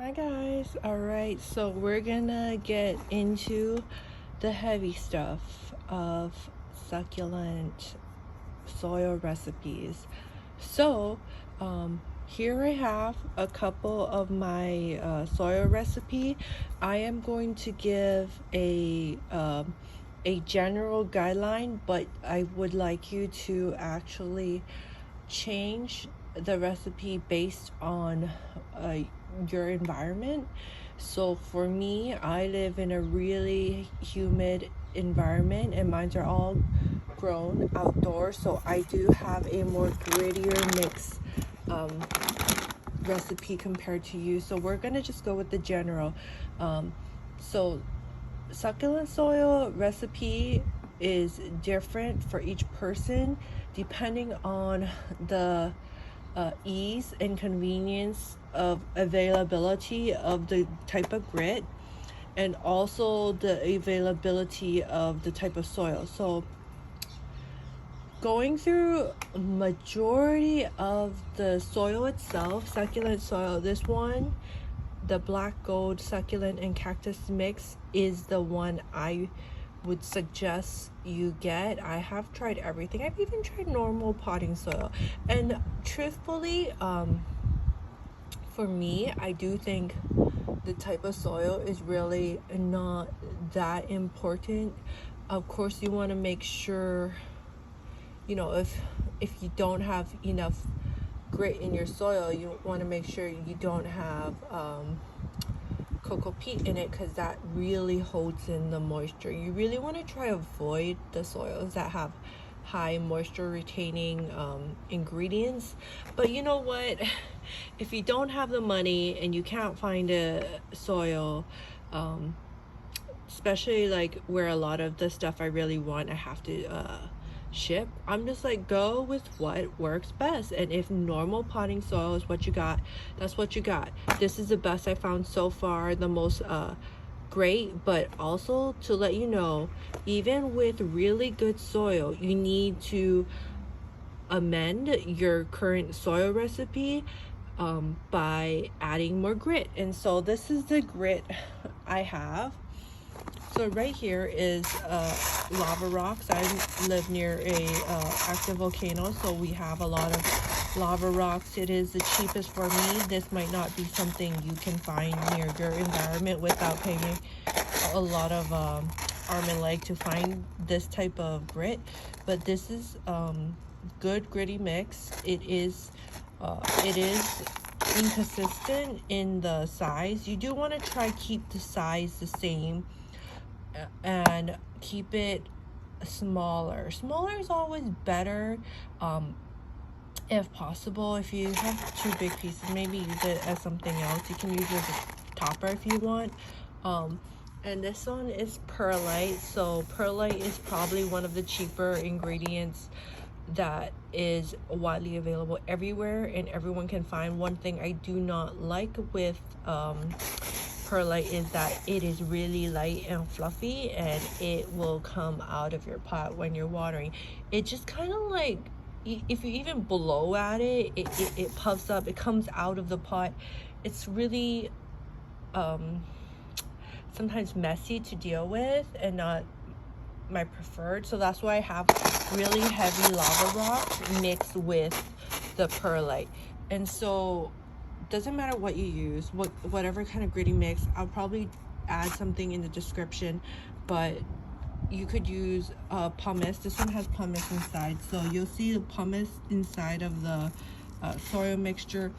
Hi guys. All right, so we're gonna get into the heavy stuff of succulent soil recipes. So here I have a couple of my soil recipe. I am going to give a general guideline, but I would like you to actually change the recipe based on your environment. So for me, I live in a really humid environment and mines are all grown outdoors, so I do have a more grittier mix recipe compared to you. So we're gonna just go with the general. So succulent soil recipe is different for each person depending on the ease and convenience of availability of the type of grit, and also the availability of the type of soil. So going through majority of the soil itself, succulent soil, this one, the black gold succulent and cactus mix, is the one I would suggest you get. I have tried everything. I've even tried normal potting soil, and truthfully, for me, I do think the type of soil is really not that important. Of course, you want to make sure, you know, if you don't have enough grit in your soil, you want to make sure you don't have cocoa peat in it, because that really holds in the moisture. You really want to try avoid the soils that have high moisture retaining ingredients. But you know what, if you don't have the money and you can't find a soil, especially like where a lot of the stuff I really want I have to ship, I'm just like, go with what works best. And if normal potting soil is what you got, that's what you got. This is the best I found so far, the most great. But also to let you know, even with really good soil, you need to amend your current soil recipe by adding more grit. And so this is the grit I have. So right here is lava rocks. I live near a active volcano, so we have a lot of lava rocks. It is the cheapest for me. This might not be something you can find near your environment without paying a lot of arm and leg to find this type of grit. But this is good gritty mix. It is inconsistent in the size. You do want to try keep the size the same and keep it smaller. Smaller is always better, if possible. If you have two big pieces, maybe use it as something else. You can use it as a topper if you want. And this one is perlite. So perlite is probably one of the cheaper ingredients that is widely available everywhere and everyone can find. One thing I do not like with perlite is that it is really light and fluffy, and it will come out of your pot when you're watering. It just kind of like, if you even blow at it, it puffs up, it comes out of the pot. It's really sometimes messy to deal with and not my preferred. So that's why I have really heavy lava rocks mixed with the perlite. And so doesn't matter what you use, whatever kind of gritty mix. I'll probably add something in the description, but you could use pumice. This one has pumice inside, so you'll see the pumice inside of the soil mixture.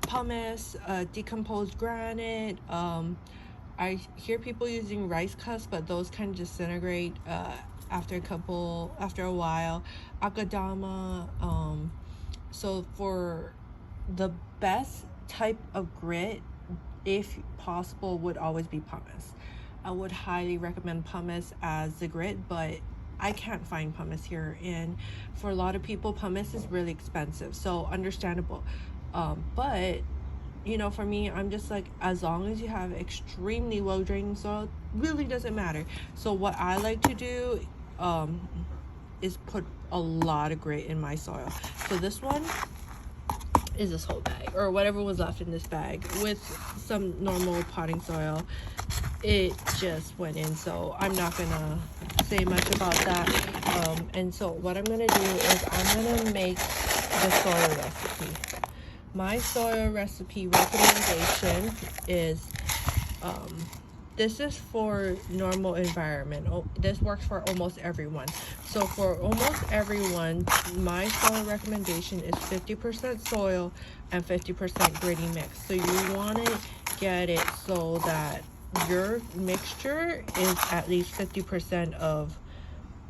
Pumice, decomposed granite. I hear people using rice cusps, but those kind of disintegrate after a while. Akadama. So for the best type of grit, if possible, would always be pumice. I would highly recommend pumice as the grit, but I can't find pumice here, and for a lot of people pumice is really expensive, so understandable. But you know, for me, I'm just like, as long as you have extremely low draining soil, really doesn't matter. So what I like to do is put a lot of grit in my soil. So this one is this whole bag, or whatever was left in this bag with some normal potting soil. It just went in, so I'm not gonna say much about that. And so what I'm gonna do is I'm gonna make the soil recipe. My soil recipe recommendation is this is for normal environment. This works for almost everyone. So for almost everyone, my soil recommendation is 50% soil and 50% gritty mix. So you want to get it so that your mixture is at least 50% of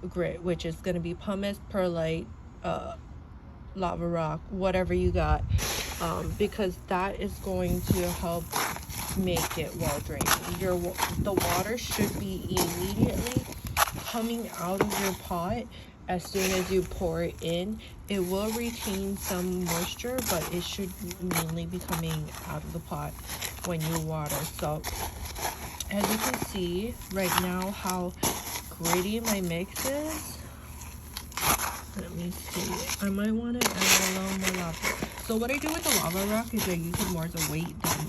grit, which is going to be pumice, perlite, lava rock, whatever you got, because that is going to help make it well drained. The water should be immediately coming out of your pot as soon as you pour it in. It will retain some moisture, but it should mainly be coming out of the pot when you water. So as you can see right now how gritty my mix is. Let me see. I might want to add a little more lava. So what I do with the lava rock is I use it more as a weight than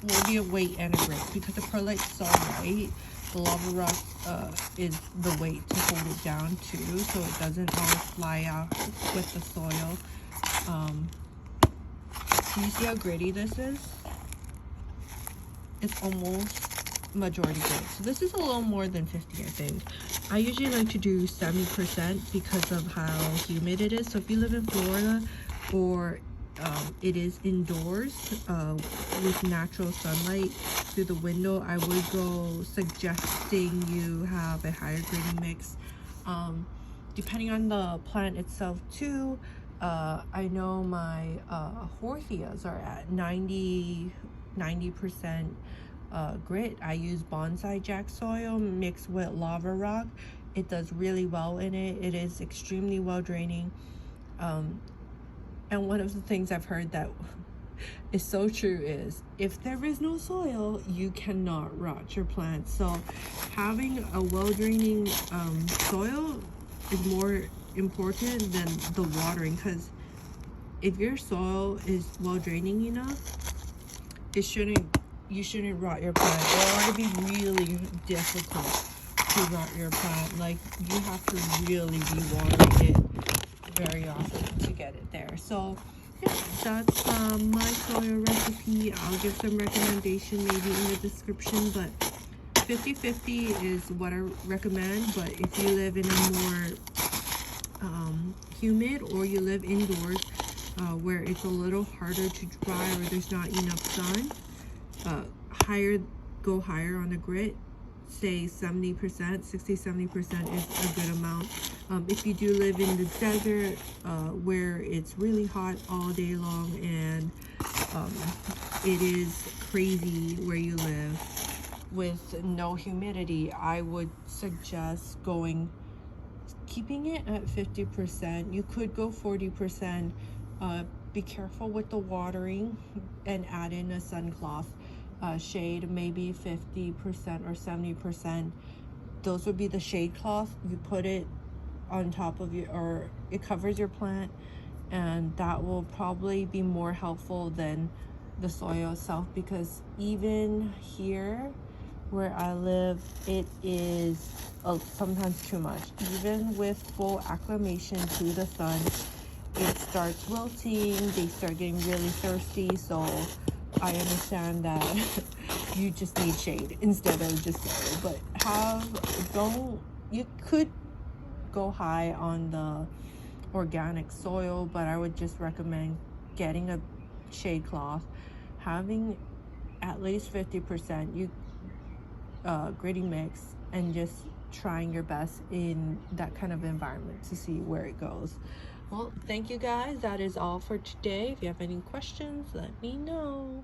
will be a weight and a grit, because the perlite's so light. The lava rock is the weight to hold it down too, so it doesn't all fly out with the soil. You see how gritty this is? It's almost majority grit. So this is a little more than 50, I think. I usually like to do 70% because of how humid it is. So if you live in Florida or it is indoors with natural sunlight through the window, I would go suggesting you have a higher grading mix. Depending on the plant itself too, I know my Hortheas are at 90% grit. I use bonsai jack soil mixed with lava rock. It does really well in it. It is extremely well draining. And one of the things I've heard that is so true is if there is no soil, you cannot rot your plants. So having a well draining soil is more important than the watering, because if your soil is well draining enough, you shouldn't rot your plant. It ought to be really difficult to rot your plant. Like, you have to really be watering it very often to get it there. So yeah, that's my soil recipe. I'll give some recommendation maybe in the description, but 50-50 is what I recommend. But if you live in a more humid, or you live indoors where it's a little harder to dry or there's not enough sun, go higher on the grit. Say 70%, 60-70% is a good amount. If you do live in the desert where it's really hot all day long and it is crazy where you live with no humidity, I would suggest keeping it at 50%. You could go 40%. Be careful with the watering and add in a sun cloth. Shade, maybe 50% or 70%. Those would be the shade cloth. You put it on top of or it covers your plant, and that will probably be more helpful than the soil itself, because even here where I live, it is sometimes too much. Even with full acclimation to the sun, it starts wilting, they start getting really thirsty. So I understand that you just need shade instead of just soil, but you could go high on the organic soil, but I would just recommend getting a shade cloth, having at least 50% gritty mix, and just trying your best in that kind of environment to see where it goes. Well, thank you guys. That is all for today. If you have any questions, let me know.